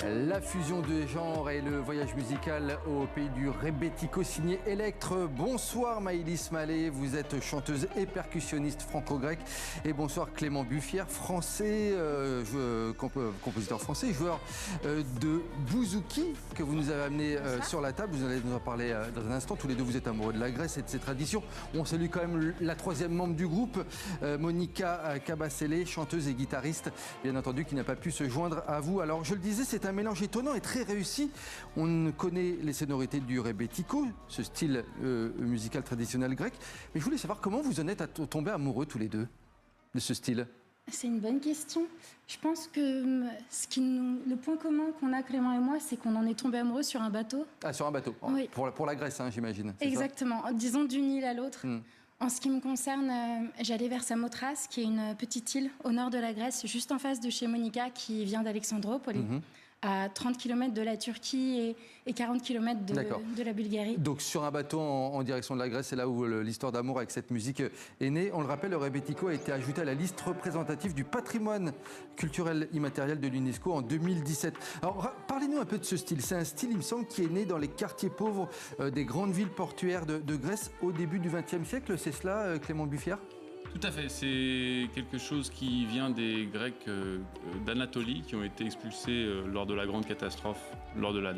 La fusion de genres et le voyage musical au pays du rebetiko signé Electre. Bonsoir Maëlys Mallet, vous êtes chanteuse et percussionniste franco-grecque. Et bonsoir Clément Buffière, français, compositeur français, joueur de bouzouki que vous nous avez amené sur la table. Vous allez nous en parler dans un instant. Tous les deux, vous êtes amoureux de la Grèce et de ses traditions. On salue quand même la troisième membre du groupe, Monica Kabasele, chanteuse et guitariste, bien entendu, qui n'a pas pu se joindre à vous. Alors, je le disais, c'est un mélange étonnant et très réussi. On connaît les sonorités du rebetiko, ce style musical traditionnel grec. Mais je voulais savoir comment vous en êtes tombés amoureux tous les deux de ce style. C'est une bonne question. Je pense que le point commun qu'on a, Clément et moi, c'est qu'on en est tombés amoureux sur un bateau. Ah, sur un bateau, oui. Pour la Grèce, hein, j'imagine. Exactement, disons d'une île à l'autre. En ce qui me concerne, j'allais vers Samothrace, qui est une petite île au nord de la Grèce, juste en face de chez Monica, qui vient d'Alexandroupoli, à 30 km de la Turquie et 40 km de la Bulgarie. Donc sur un bateau en direction de la Grèce, c'est là où l'histoire d'amour avec cette musique est née. On le rappelle, le rebetiko a été ajouté à la liste représentative du patrimoine culturel immatériel de l'UNESCO en 2017. Alors parlez-nous un peu de ce style. C'est un style, il me semble, qui est né dans les quartiers pauvres des grandes villes portuaires de Grèce au début du XXe siècle. C'est cela, Clément Buffière ? Tout à fait, c'est quelque chose qui vient des Grecs d'Anatolie qui ont été expulsés lors de la grande catastrophe, lors de la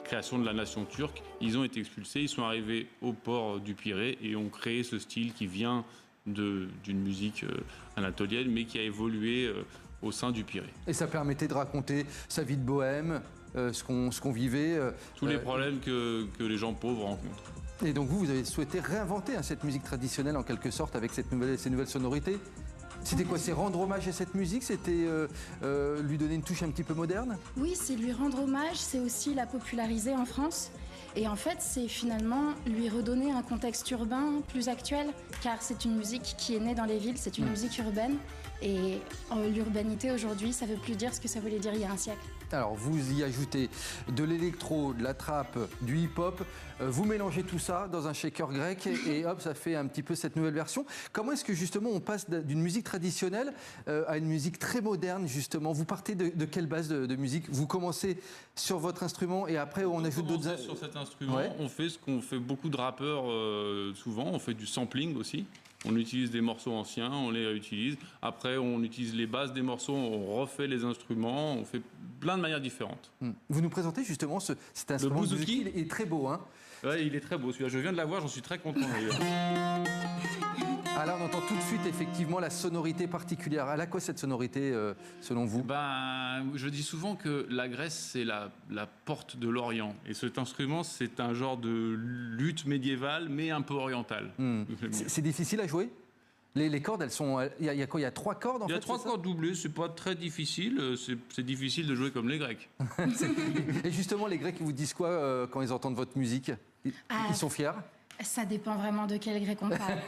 création de la nation turque. Ils ont été expulsés, ils sont arrivés au port du Pirée et ont créé ce style qui vient d'une musique anatolienne mais qui a évolué au sein du Pirée. Et ça permettait de raconter sa vie de bohème, ce qu'on vivait. Tous les problèmes que les gens pauvres rencontrent. Et donc vous avez souhaité réinventer cette musique traditionnelle en quelque sorte avec ces nouvelles sonorités. C'était quoi? C'est rendre hommage à cette musique? C'était lui donner une touche un petit peu moderne? Oui, c'est lui rendre hommage, c'est aussi la populariser en France. Et en fait, c'est finalement lui redonner un contexte urbain plus actuel, car c'est une musique qui est née dans les villes, c'est une musique urbaine. Et l'urbanité aujourd'hui, ça veut plus dire ce que ça voulait dire il y a un siècle. Alors vous y ajoutez de l'électro, de la trap, du hip-hop, vous mélangez tout ça dans un shaker grec et hop, ça fait un petit peu cette nouvelle version. Comment est-ce que justement on passe d'une musique traditionnelle à une musique très moderne justement? Vous partez de quelle base de musique? Vous commencez sur votre instrument et après on ajoute d'autres... Sur cet instrument, on fait ce qu'ont fait beaucoup de rappeurs souvent, on fait du sampling aussi. On utilise des morceaux anciens, on les réutilise. Après, on utilise les bases des morceaux, on refait les instruments, on fait plein de manières différentes. Vous nous présentez justement cet instrument. Le bouzouki. Il est très beau, hein? Ouais, il est très beau celui-là. Je viens de l'avoir, j'en suis très content d'ailleurs. Ah là, on entend tout de suite effectivement la sonorité particulière. Elle a quoi cette sonorité selon vous? Je dis souvent que la Grèce, c'est la porte de l'Orient. Et cet instrument, c'est un genre de lutte médiévale, mais un peu orientale. C'est difficile à jouer? Les cordes, elles sont... Il y a quoi? Il y a 3 cordes en fait? Il y a 3 cordes doublées, c'est pas très difficile. C'est difficile de jouer comme les Grecs. Et justement, les Grecs, ils vous disent quoi quand ils entendent votre musique? Ils sont fiers? Ça dépend vraiment de quel grec on parle.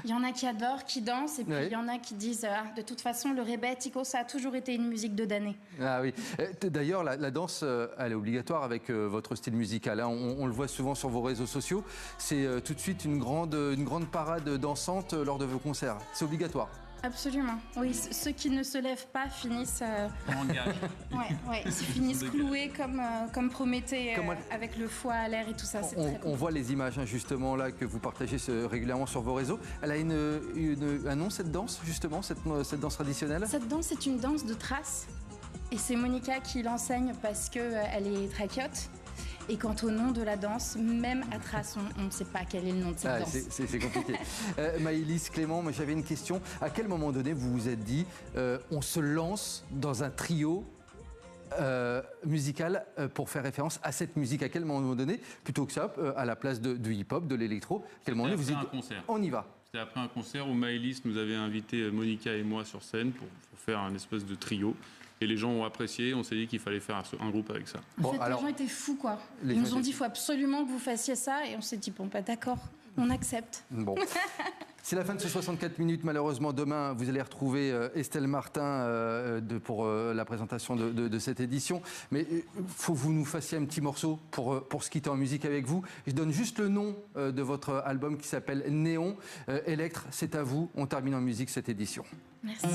Il y en a qui adorent, qui dansent, et puis il y en a qui disent de toute façon, le rebetiko, ça a toujours été une musique de damnés. Ah oui. D'ailleurs, la danse, elle est obligatoire avec votre style musical. Hein. On le voit souvent sur vos réseaux sociaux. C'est tout de suite une grande parade dansante lors de vos concerts. C'est obligatoire. Absolument. Oui, ceux qui ne se lèvent pas finissent... En gage. Ils finissent cloués comme Prométhée, avec le foie à l'air et tout ça. On voit les images, hein, justement, là, que vous partagez régulièrement sur vos réseaux. Elle a un nom, cette danse, justement, cette danse traditionnelle? Cette danse, c'est une danse de trace. Et c'est Monica qui l'enseigne parce qu'elle est trachiote. Et quant au nom de la danse, même à Thrace, on ne sait pas quel est le nom de cette danse. C'est compliqué. Maëlys, Clément, j'avais une question. À quel moment donné vous vous êtes dit on se lance dans un trio musical pour faire référence à cette musique? À quel moment donné, plutôt que ça, à la place du hip-hop, de l'électro, quel moment donné vous êtes dit on y va? C'était après un concert où Maëlys nous avait invité Monica et moi sur scène pour faire un espèce de trio. Et les gens ont apprécié, on s'est dit qu'il fallait faire un groupe avec ça. En fait, les gens étaient fous, quoi. Ils nous ont dit, il faut absolument que vous fassiez ça. Et on s'est dit, bon, d'accord, on accepte. Bon. C'est la fin de ce 64 minutes. Malheureusement, demain, vous allez retrouver Estelle Martin pour la présentation de cette édition. Mais il faut que vous nous fassiez un petit morceau pour se quitter en musique avec vous. Je donne juste le nom de votre album qui s'appelle Néon. Electre, c'est à vous. On termine en musique cette édition. Merci.